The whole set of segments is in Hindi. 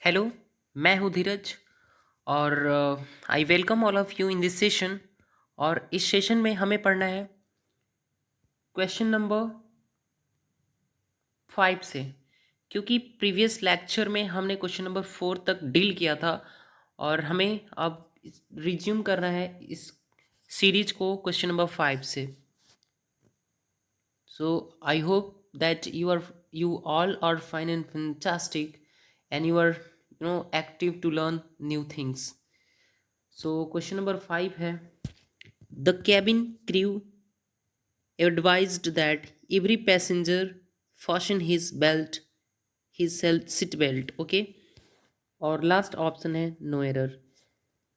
हेलो, मैं हूँ धीरज और I welcome all of you in this session. और इस सेशन में हमें पढ़ना है क्वेश्चन नंबर 5 से, क्योंकि प्रीवियस लेक्चर में हमने क्वेश्चन नंबर 4 तक डील किया था और हमें अब रिज्यूम करना है इस सीरीज को क्वेश्चन नंबर 5 से। So I hope that you all are fine and fantastic and you are active to learn new things. So question number 5 है, the cabin crew advised that every passenger fasten his belt, his seat belt. Okay, और लास्ट ऑप्शन है नो एरर।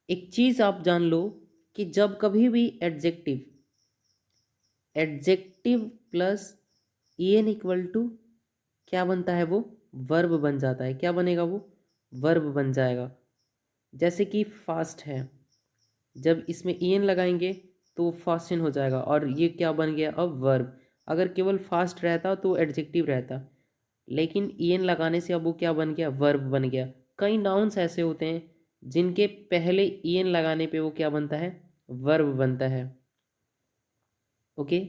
एक चीज़ आप जान लो कि जब कभी भी adjective adjective plus en equal to क्या बनता है, वो वर्ब बन जाता है। क्या बनेगा, वो वर्ब बन जाएगा। जैसे कि फास्ट है, जब इसमें en लगाएंगे तो फास्टन हो जाएगा और ये क्या बन गया अब वर्ब। अगर केवल फास्ट रहता तो एडजेक्टिव रहता, लेकिन en लगाने से अब वो क्या बन गया, वर्ब बन गया। कई नाउन्स ऐसे होते हैं जिनके पहले en लगाने पे वो क्या बनता है, वर्ब बनता है। ओके,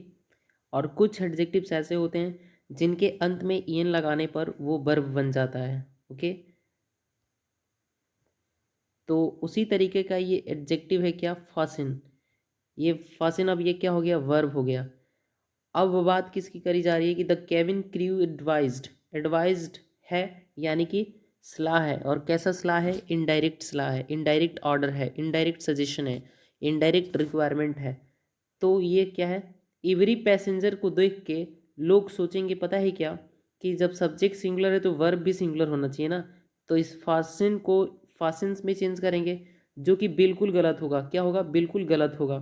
और कुछ एडजेक्टिव्स ऐसे होते हैं जिनके अंत में en लगाने पर वो वर्ब बन जाता है। ओके, तो उसी तरीके का ये एडजेक्टिव है क्या, फासिन। ये फासिन अब ये क्या हो गया, वर्ब हो गया। अब बात किसकी करी जा रही है कि the cabin crew advised, advised है यानी कि सलाह है। और कैसा सलाह है, इनडायरेक्ट सलाह है, इनडायरेक्ट ऑर्डर है, इनडायरेक्ट सजेशन है, इनडायरेक्ट रिक्वायरमेंट है। तो ये क्या है, एवरी पैसेंजर को देख के लोग सोचेंगे पता है क्या, कि जब सब्जेक्ट सिंगुलर है तो वर्ब भी सिंगुलर होना चाहिए ना। तो इस फासिन को फासिन्स में चेंज करेंगे, जो कि बिल्कुल गलत होगा। क्या होगा, बिल्कुल गलत होगा।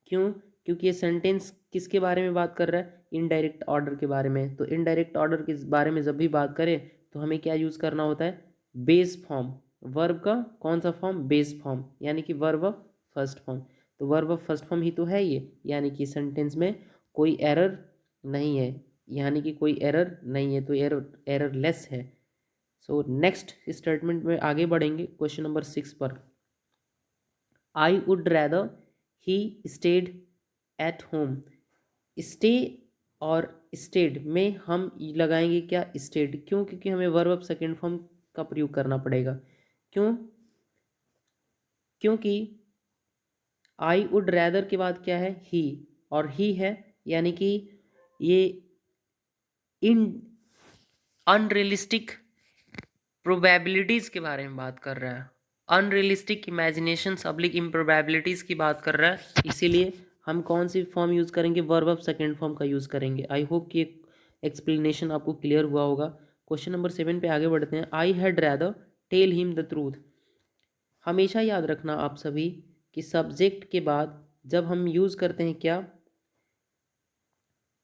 क्यों, क्योंकि ये सेंटेंस किसके बारे में बात कर रहा है, इनडायरेक्ट ऑर्डर के बारे में। तो इनडायरेक्ट ऑर्डर के बारे में जब भी बात करें तो हमें क्या यूज़ करना होता है, बेस फॉर्म। वर्ब का कौन सा फॉर्म, बेस फॉर्म, यानी कि वर्ब ऑफ फर्स्ट फॉर्म। तो वर्ब ऑफ फर्स्ट फॉर्म ही तो है ये, यानी कि सेंटेंस में कोई एरर नहीं है, यानी कि कोई एरर नहीं है, तो एरर लेस है। सो नेक्स्ट स्टेटमेंट में आगे बढ़ेंगे क्वेश्चन नंबर 6 पर। I would rather he stayed at home. Stay और स्टेड में हम लगाएंगे क्या, स्टेड। क्यों, क्योंकि हमें वर्ब ऑफ सेकेंड फॉर्म का प्रयोग करना पड़ेगा। क्यों, क्योंकि आई वुड रैदर के बाद क्या है, ही, और ही है यानी कि ये इन अनरियलिस्टिक प्रोबेबिलिटीज़ के बारे में बात कर रहा है। अनरियलिस्टिक इमेजिनेशंस अब्लिक इम्प्रोबेबिलिटीज़ की बात कर रहा है, इसीलिए हम कौन सी फॉर्म यूज़ करेंगे, वर्ब ऑफ सेकेंड फॉर्म का यूज़ करेंगे। आई होप कि एक एक्सप्लेनेशन आपको क्लियर हुआ होगा। क्वेश्चन नंबर 7 पे आगे बढ़ते हैं। I had rather tell him the truth. हमेशा याद रखना आप सभी कि सब्जेक्ट के बाद जब हम यूज़ करते हैं क्या,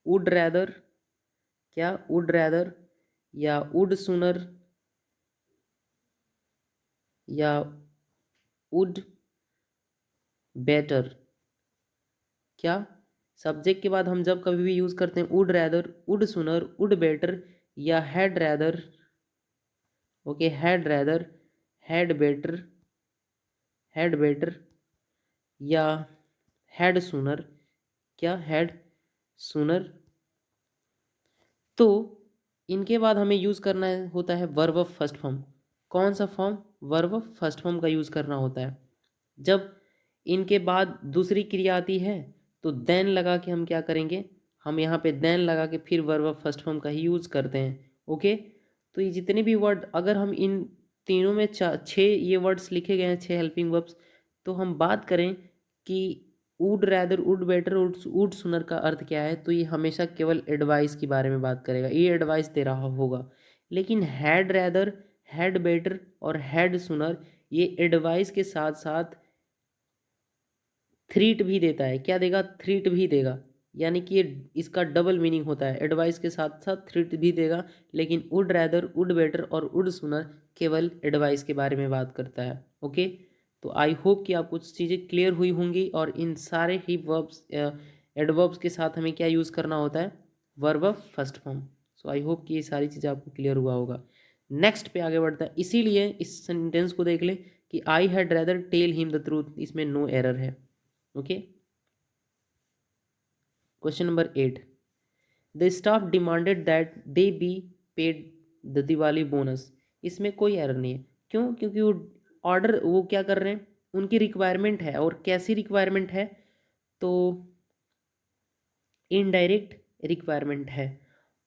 वुड रैदर, क्या वुड रैदर या वुड सुनर या वुड बेटर। क्या, सब्जेक्ट के बाद हम जब कभी भी यूज़ करते हैं वुड रैदर, वुड सुनर, वुड बेटर या had rather. Okay, had rather, had better, had better या हैड सुनर। क्या, हैड सुनर। तो इनके बाद हमें यूज़ करना होता है वर्ब ऑफ फर्स्ट फॉर्म। कौन सा form, verb of first form का यूज़ करना होता है। जब इनके बाद दूसरी क्रिया आती है तो देन लगा के हम क्या करेंगे, हम यहाँ पे देन लगा के फिर वर्ब ऑफ फर्स्ट फॉर्म का ही यूज़ करते हैं। ओके, तो ये जितने भी वर्ड, अगर हम इन तीनों में 6 ये वर्ड्स लिखे गए हैं, 6 हेल्पिंग वर्ब्स, तो हम बात करें कि would rather, would better, would सुनर का अर्थ क्या है, तो ये हमेशा केवल एडवाइस के बारे में बात करेगा, ये एडवाइस दे रहा होगा। लेकिन हैड रैदर, हैड बेटर और हैड सुनर ये एडवाइस के साथ साथ थ्रीट भी देता है। क्या देगा, थ्रीट भी देगा, यानी कि ये इसका डबल मीनिंग होता है, एडवाइस के साथ साथ थ्रीट भी देगा। लेकिन वुड रैदर, वुड बेटर और वुड सुनर केवल एडवाइस के बारे में बात करता है। ओके, तो आई होप कि आपको कुछ चीज़ें क्लियर हुई होंगी। और इन सारे ही वर्ब्स, एडवर्ब्स के साथ हमें क्या यूज़ करना होता है, verb of first form. So I hope कि ये सारी चीज़ें आपको क्लियर हुआ होगा। नेक्स्ट पे आगे बढ़ता है, इसीलिए इस सेंटेंस को देख ले कि I had rather tell him the truth, इसमें नो एरर है। Okay, question number 8, the staff demanded that they be paid the Diwali bonus, इसमें कोई एरर नहीं है। क्यों? क्योंकि वो ऑर्डर वो क्या कर रहे हैं, उनकी रिक्वायरमेंट है। और कैसी रिक्वायरमेंट है? तो इनडायरेक्ट रिक्वायरमेंट है,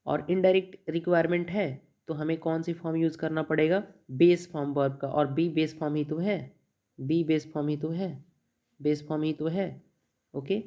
और इनडायरेक्ट रिक्वायरमेंट है तो हमें कौन सी फॉर्म यूज़ करना पड़ेगा? बेस फॉर्म वर्ब का, और बी बेस फॉर्म ही तो है, बी बेस फॉर्म ही तो है, बेस फॉर्म ही तो है। ओके,